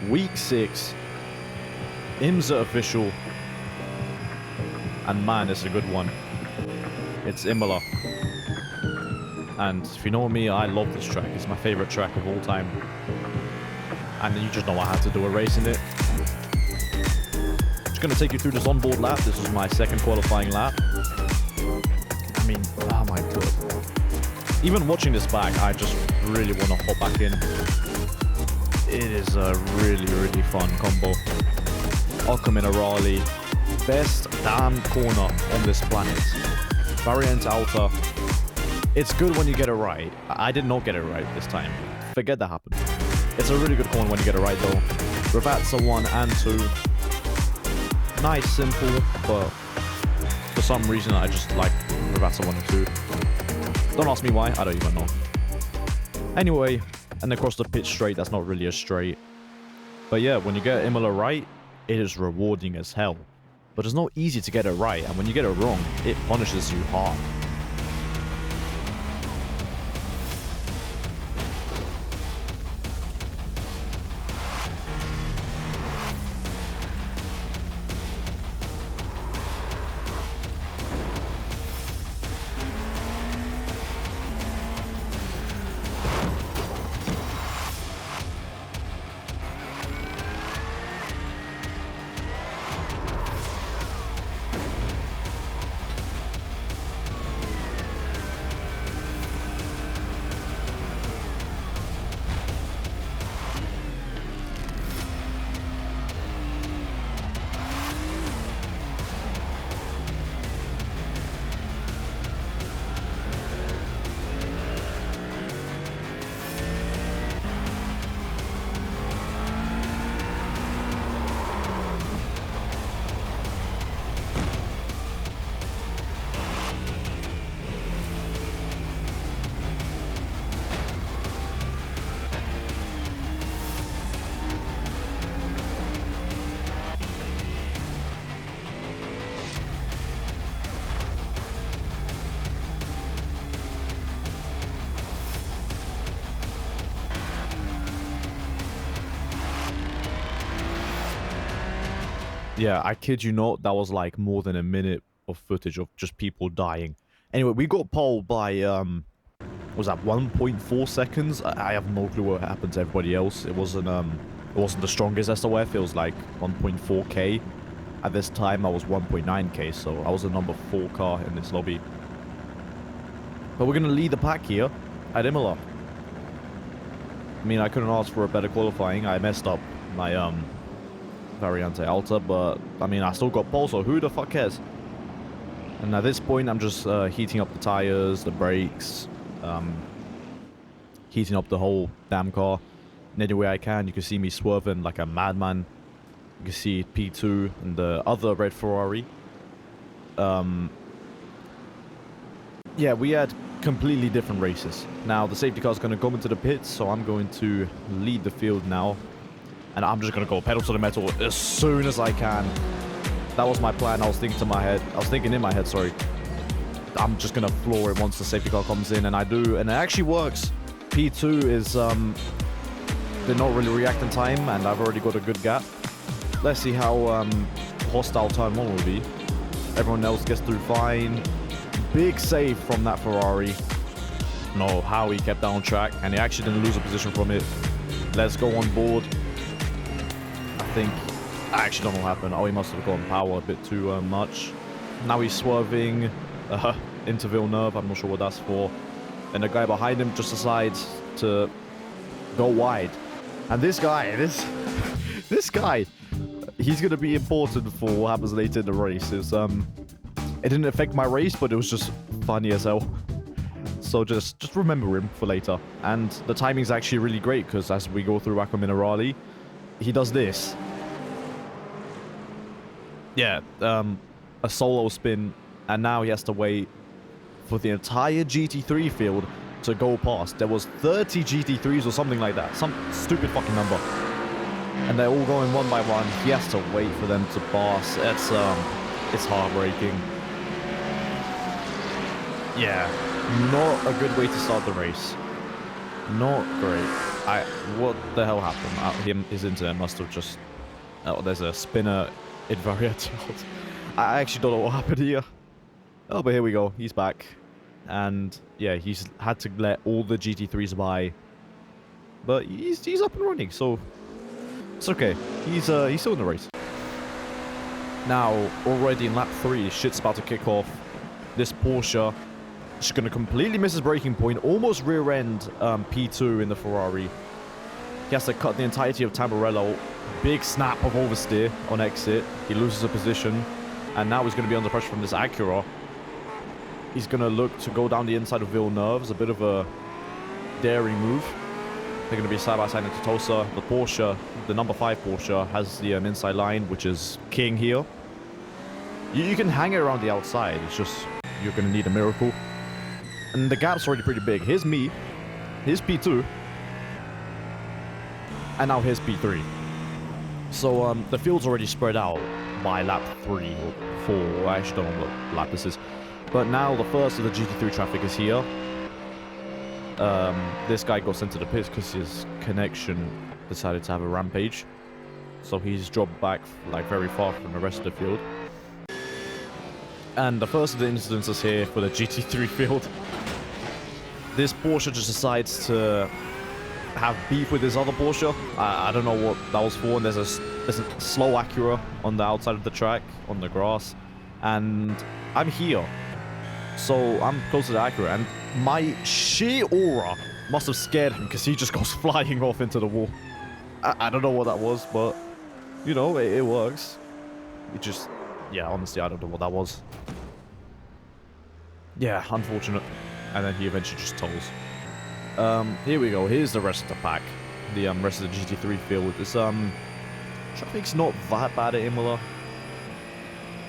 Week 6. IMSA official. And man, it's a good one. It's Imola. And if you know me, I love this track. It's my favorite track of all time. And you just know I had to do a race in it. Just going to take you through this onboard lap. This was my second qualifying lap. I mean, oh my god. Even watching this back, I just really want to hop back in. It is a really, really fun combo. Imola, best damn corner on this planet. Variant Alta. It's good when you get it right. I did not get it right this time. Forget that happened. It's a really good corner when you get it right though. Ravazza 1 and 2. Nice, simple, but for some reason I just like Ravazza 1 and 2. Don't ask me why, I don't even know. Anyway, and across the pitch straight, that's not really a straight. But yeah, when you get Imola right, it is rewarding as hell. But it's not easy to get it right, and when you get it wrong, it punishes you hard. Yeah, I kid you not, that was like more than a minute of footage of just people dying. Anyway, we got pole by, was that 1.4 seconds? I have no clue what happened to everybody else. It wasn't the strongest SOF, it was like 1.4k. At this time, I was 1.9k, so I was the number 4 car in this lobby. But we're gonna lead the pack here at Imola. I mean, I couldn't ask for a better qualifying. I messed up my, Variante Alta, but I mean I still got pole, so who the fuck cares? And at this point I'm just heating up the tires, the brakes, heating up the whole damn car in any way I can. You can see me swerving like a madman. You can see P2 and the other red Ferrari. Yeah, we had completely different races. Now the safety car is going to go into the pits, so I'm going to lead the field now. And I'm just going to go pedal to the metal as soon as I can. That was my plan. I was thinking in my head, sorry. I'm just going to floor it once the safety car comes in. And I do. And it actually works. P2 is, they're not really reacting time. And I've already got a good gap. Let's see how hostile turn 1 will be. Everyone else gets through fine. Big save from that Ferrari. No, how he kept that on track. And he actually didn't lose a position from it. Let's go on board. I actually don't know what happened. Oh, he must have gone power a bit too much. Now he's swerving into Villeneuve. I'm not sure what that's for. And the guy behind him just decides to go wide. And this guy, this guy, he's going to be important for what happens later in the race. It didn't affect my race, but it was just funny as hell. So just remember him for later. And the timing's actually really great because as we go through Imola, he does this. Yeah, a solo spin, and now he has to wait for the entire GT3 field to go past. There was 30 GT3s or something like that. Some stupid fucking number. And they're all going one by one. He has to wait for them to pass. It's heartbreaking. Yeah, not a good way to start the race. Not great. What the hell happened? His internet must have just... Oh, there's a spinner invariant. I actually don't know what happened here. Oh, but here we go. He's back. And, yeah, he's had to let all the GT3s by. But he's up and running, so... It's okay. He's still in the race. Now, already in lap 3, shit's about to kick off. This Porsche is going to completely miss his braking point, almost rear-end P2 in the Ferrari. He has to cut the entirety of Tamburello. Big snap of oversteer on exit. He loses a position, and now he's going to be under pressure from this Acura. He's going to look to go down the inside of Villeneuve's, a bit of a daring move. They're going to be side-by-side into Tosa. The Porsche, the number 5 Porsche, has the inside line, which is king here. You can hang it around the outside. It's just, you're going to need a miracle. And the gap's already pretty big. Here's me. Here's P2. And now here's P3. So, the field's already spread out by lap 3 or 4. I actually don't know what lap this is. But now the first of the GT3 traffic is here. This guy got sent to the pits because his connection decided to have a rampage. So he's dropped back like very far from the rest of the field. And the first of the incidents is here for the GT3 field. This Porsche just decides to have beef with this other Porsche. I don't know what that was for. And there's a slow Acura on the outside of the track, on the grass. And I'm here. So I'm close to the Acura, and my sheer aura must have scared him because he just goes flying off into the wall. I don't know what that was, but, you know, it works. It just, yeah, honestly, I don't know what that was. Yeah, unfortunate. And then he eventually just tolls. Here we go. Here's the rest of the pack. The rest of the GT3 field. This traffic's not that bad at Imola.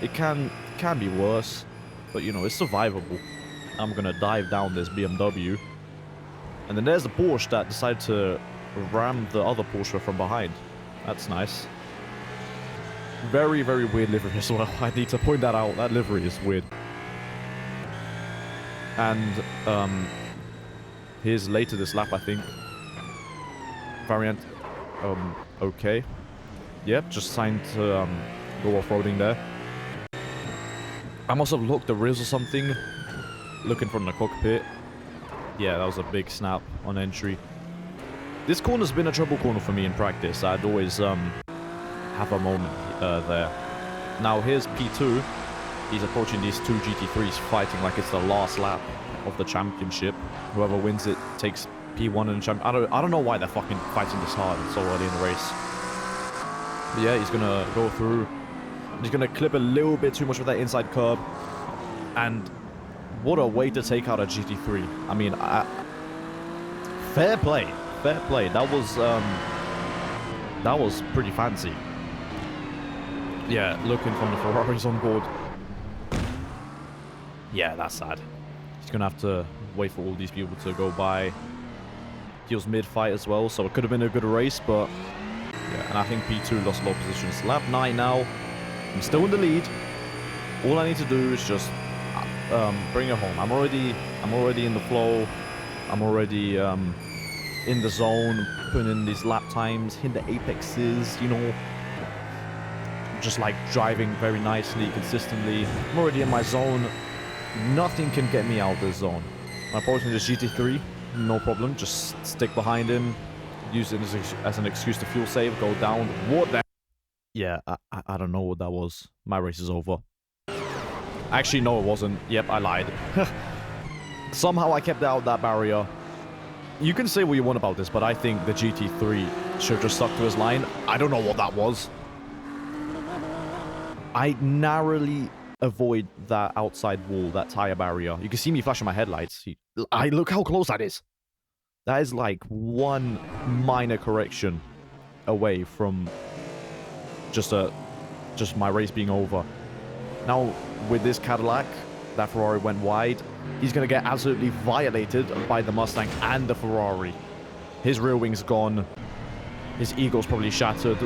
It can be worse. But, you know, it's survivable. I'm going to dive down this BMW. And then there's the Porsche that decided to ram the other Porsche from behind. That's nice. Very, very weird livery as well. I need to point that out. That livery is weird. And, here's later this lap, I think. Variant. Okay. Yep, just signed to, go off-roading there. I must have looked the rears or something. Looking from the cockpit. Yeah, that was a big snap on entry. This corner's been a trouble corner for me in practice. I'd always have a moment there. Now here's P2. He's approaching these two GT3s fighting like it's the last lap of the championship. Whoever wins it takes P1 in the champ. I don't know why they're fucking fighting this hard so early in the race. But yeah, he's gonna go through. He's going to clip a little bit too much with that inside curb. And what a way to take out a GT3. I mean, fair play. Fair play. That was pretty fancy. Yeah, looking from the Ferraris on board. Yeah, that's sad. He's going to have to wait for all these people to go by. He was mid-fight as well, so it could have been a good race, but... Yeah, and I think P2 lost a lot of positions. Lap 9 now. I'm still in the lead. All I need to do is just bring it home. I'm already in the flow. I'm already in the zone, putting in these lap times, hit the apexes, you know. Just like driving very nicely, consistently. I'm already in my zone. Nothing can get me out of this zone. I'm approaching this GT3, no problem. Just stick behind him, use it as an excuse to fuel save, go down. What the? Yeah, I don't know what that was. My race is over. Actually, no, it wasn't. Yep, I lied. Somehow I kept out that barrier. You can say what you want about this, but I think the GT3 should have just stuck to his line. I don't know what that was. I narrowly avoid that outside wall, that tire barrier. You can see me flashing my headlights. Look how close that is. That is like one minor correction away from just my race being over. Now, with this Cadillac, that Ferrari went wide. He's going to get absolutely violated by the Mustang and the Ferrari. His rear wing's gone. His ego's probably shattered.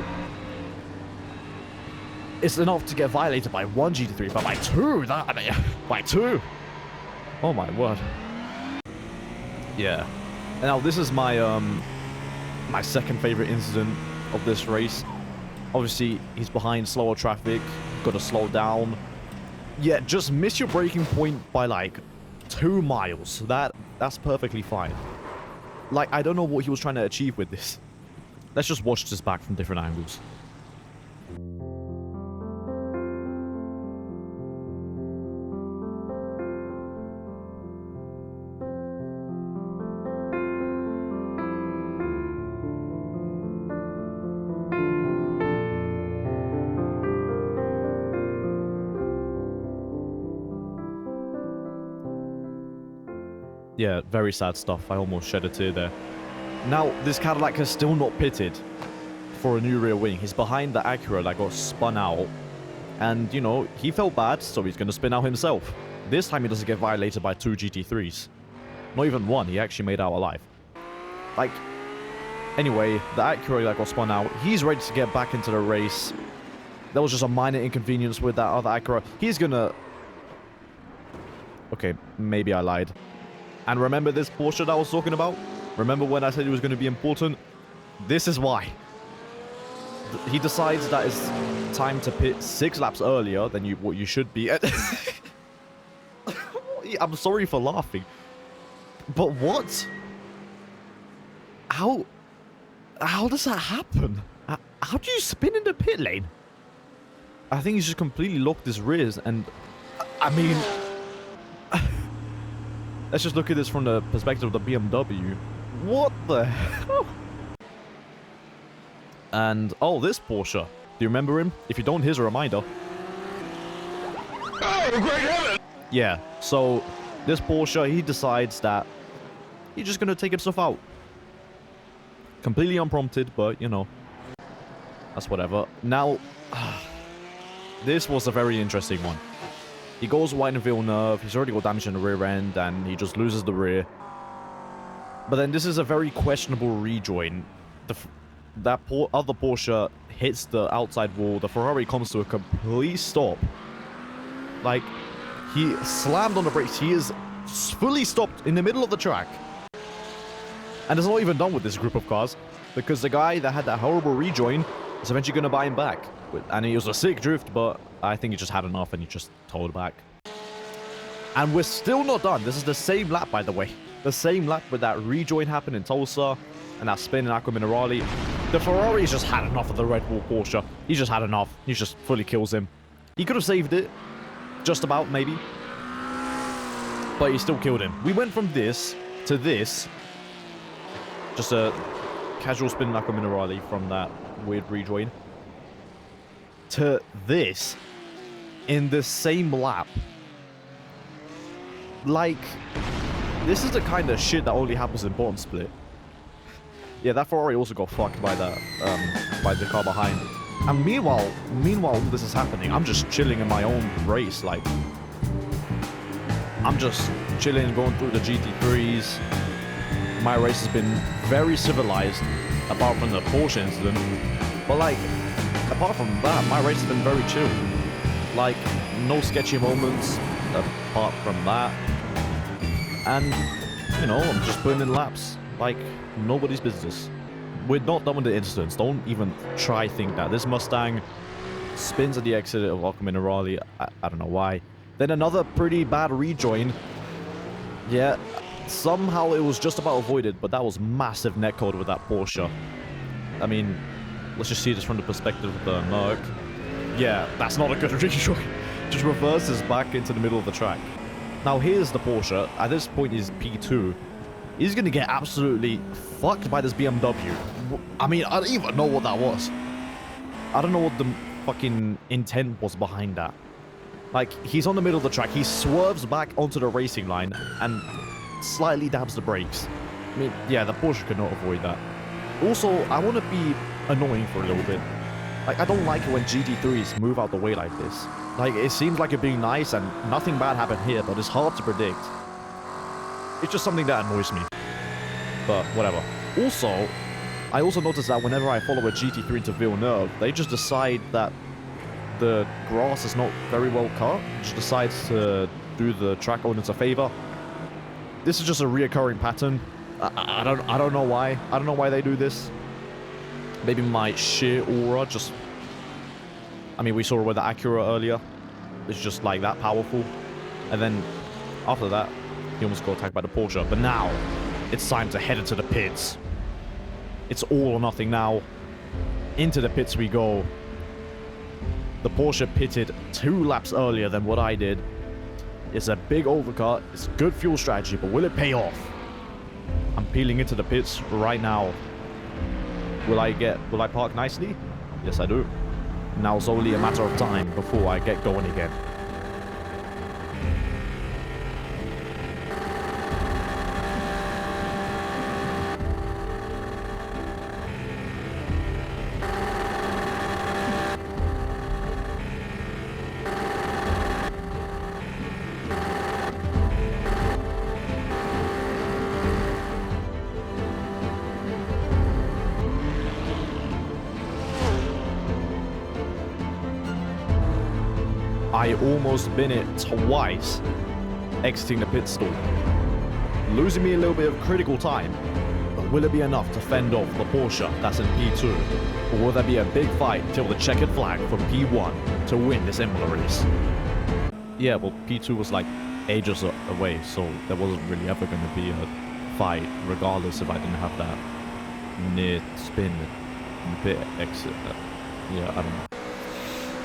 It's enough to get violated by one GT3, but by two, by two. Oh my word. Yeah. Now, this is my my second favorite incident of this race. Obviously, he's behind slower traffic, gotta slow down. Yeah, just miss your braking point by like 2 miles. That's perfectly fine. Like, I don't know what he was trying to achieve with this. Let's just watch this back from different angles. Yeah, very sad stuff. I almost shed a tear there. Now, this Cadillac has still not pitted for a new rear wing. He's behind the Acura that got spun out. And, you know, he felt bad, so he's going to spin out himself. This time he doesn't get violated by 2 GT3s. Not even one. He actually made out alive. Like, anyway, the Acura that got spun out, he's ready to get back into the race. There was just a minor inconvenience with that other Acura. He's going to... Okay, maybe I lied. And remember this Porsche that I was talking about? Remember when I said it was going to be important? This is why. He decides that it's time to pit 6 laps earlier than what you should be. I'm sorry for laughing. But what? How does that happen? How do you spin in the pit lane? I think he's just completely locked his rears and... I mean... Let's just look at this from the perspective of the BMW. What the hell? And, oh, this Porsche. Do you remember him? If you don't, here's a reminder. Oh, great heaven! Yeah, so this Porsche, he decides that he's just going to take himself out. Completely unprompted, but, you know, that's whatever. Now, this was a very interesting one. He goes wide in Villeneuve, he's already got damage in the rear end, and he just loses the rear. But then this is a very questionable rejoin. That other Porsche hits the outside wall, the Ferrari comes to a complete stop. Like, he slammed on the brakes, he is fully stopped in the middle of the track. And it's not even done with this group of cars, because the guy that had that horrible rejoin is eventually going to buy him back. And he was a sick drift, but I think he just had enough and he just towed back. And we're still not done. This is the same lap, by the way. The same lap with that rejoin happened in Tulsa and that spin in Aqua Minerale. The Ferrari's just had enough of the Red Bull Porsche. He just had enough. He just fully kills him. He could have saved it. Just about, maybe. But he still killed him. We went from this to this. Just a casual spin in Aqua Minerale from that weird rejoin. To this in the same lap. Like, this is the kind of shit that only happens in bottom split. Yeah, that Ferrari also got fucked by that by the car behind. And meanwhile all this is happening, I'm just chilling in my own race. Like, I'm just chilling, going through the GT3s. My race has been very civilized, apart from the Porsche incident. But like, apart from that, my race has been very chill. Like, no sketchy moments apart from that. And, you know, I'm just putting in laps like nobody's business. We're not done with the incidents. Don't even try think that. This Mustang spins at the exit of Aqua Minerale. I don't know why. Then another pretty bad rejoin. Yeah, somehow it was just about avoided, but that was massive netcode with that Porsche. I mean, let's just see this from the perspective of the Merc. Yeah, that's not a good rejoin. Just reverses back into the middle of the track. Now here's the Porsche. At this point he's P2. He's gonna get absolutely fucked by this BMW. I mean, I don't even know what that was. I don't know what the fucking intent was behind that. Like, he's on the middle of the track. He swerves back onto the racing line and slightly dabs the brakes. I mean, yeah, the Porsche could not avoid that. Also, I want to be annoying for a little bit. Like, I don't like it when GT3s move out the way like this. Like, it seems like you're being nice and nothing bad happened here, but it's hard to predict. It's just something that annoys me. But, whatever. Also, I also noticed that whenever I follow a GT3 into Villeneuve, they just decide that the grass is not very well cut. Just decides to do the track owners a favor. This is just a reoccurring pattern. I don't know why. I don't know why they do this. Maybe my sheer aura just... I mean, we saw it with the Acura earlier. It's just like that powerful. And then after that, he almost got attacked by the Porsche. But now, it's time to head into the pits. It's all or nothing now. Into the pits we go. The Porsche pitted 2 laps earlier than what I did. It's a big overcut. It's good fuel strategy, but will it pay off? I'm peeling into the pits right now. Will I park nicely? Yes, I do. Now it's only a matter of time before I get going again. I almost been it twice, exiting the pit stall. Losing me a little bit of critical time, but will it be enough to fend off the Porsche that's in P2? Or will there be a big fight till the checkered flag for P1 to win this Imola race? Yeah, well, P2 was like ages away, so there wasn't really ever going to be a fight, regardless if I didn't have that near spin pit exit. Yeah, I don't know.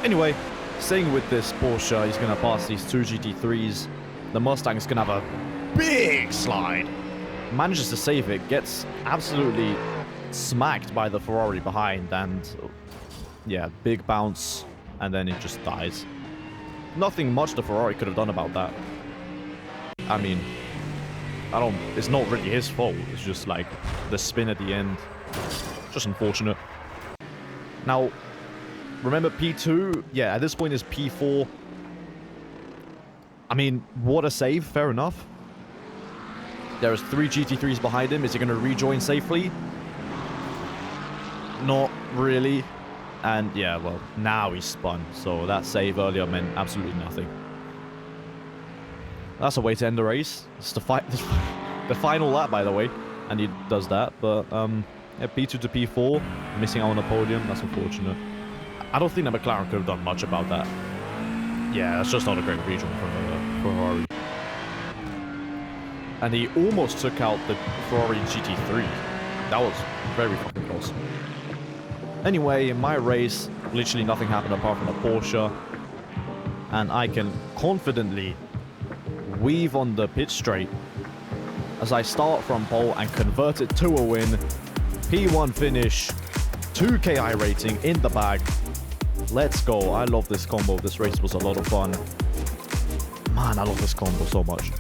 Anyway, staying with this Porsche, he's going to pass these 2 GT3s. The Mustang's going to have a big slide. Manages to save it, gets absolutely smacked by the Ferrari behind, and yeah, big bounce, and then it just dies. Nothing much the Ferrari could have done about that. I mean, it's not really his fault. It's just like the spin at the end. Just unfortunate. Now, remember P2? Yeah, at this point is P4. I mean, what a save. Fair enough. There's 3 GT3s behind him. Is he going to rejoin safely? Not really. And yeah, well, now he's spun. So that save earlier meant absolutely nothing. That's a way to end the race. It's the final lap, by the way. And he does that. But yeah, P2 to P4. Missing out on a podium. That's unfortunate. I don't think the McLaren could have done much about that. Yeah, that's just not a great region from Ferrari. And he almost took out the Ferrari GT3. That was very fucking close. Anyway, in my race, literally nothing happened apart from the Porsche. And I can confidently weave on the pit straight as I start from pole and convert it to a win. P1 finish, 2 KI rating in the bag. Let's go. I love this combo. This race was a lot of fun. Man, I love this combo so much.